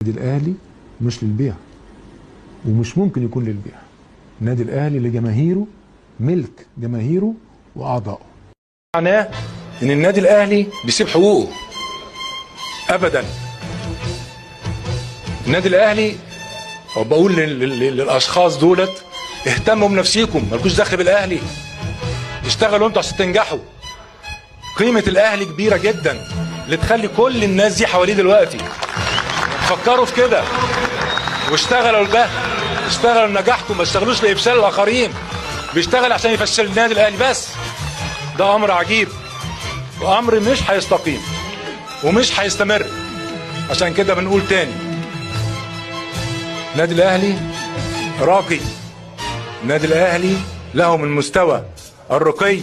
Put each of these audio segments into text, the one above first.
النادي الاهلي مش للبيع ومش ممكن يكون للبيع. النادي الاهلي لجماهيره، ملك جماهيره واعضائه. معناه ان النادي الاهلي بيسيب حقوقه ابدا. النادي الاهلي، وبقول للاشخاص دولت اهتموا بنفسيكم، مالكوش دخل بالاهلي، اشتغلوا انتوا عشان تنجحوا. قيمه الاهلي كبيره جدا اللي تخلي كل الناس دي حواليه دلوقتي. فكروا في كده واشتغلوا لده، اشتغلوا لنجاحكم، ما اشتغلوش لافشال الاخرين. بيشتغل عشان يفشل النادي الاهلي بس. ده امر عجيب وامر مش هيستقيم ومش هيستمر. عشان كده بنقول تاني، النادي الاهلي راقي، النادي الاهلي له من مستوى الرقي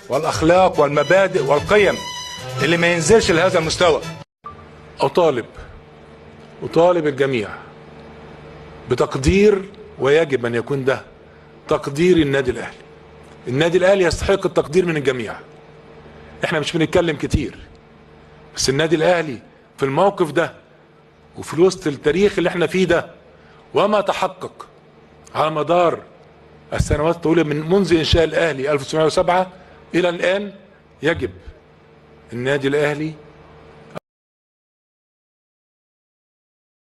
والاخلاق والمبادئ والقيم اللي ما ينزلش لهذا المستوى. اطالب الجميع بتقدير، ويجب ان يكون ده تقدير النادي الاهلي. النادي الاهلي يستحق التقدير من الجميع. احنا مش بنتكلم كتير، بس النادي الاهلي في الموقف ده وفي وسط التاريخ اللي احنا فيه ده وما تحقق على مدار السنوات الطويله منذ انشاء الاهلي 1907 الى الان، يجب النادي الاهلي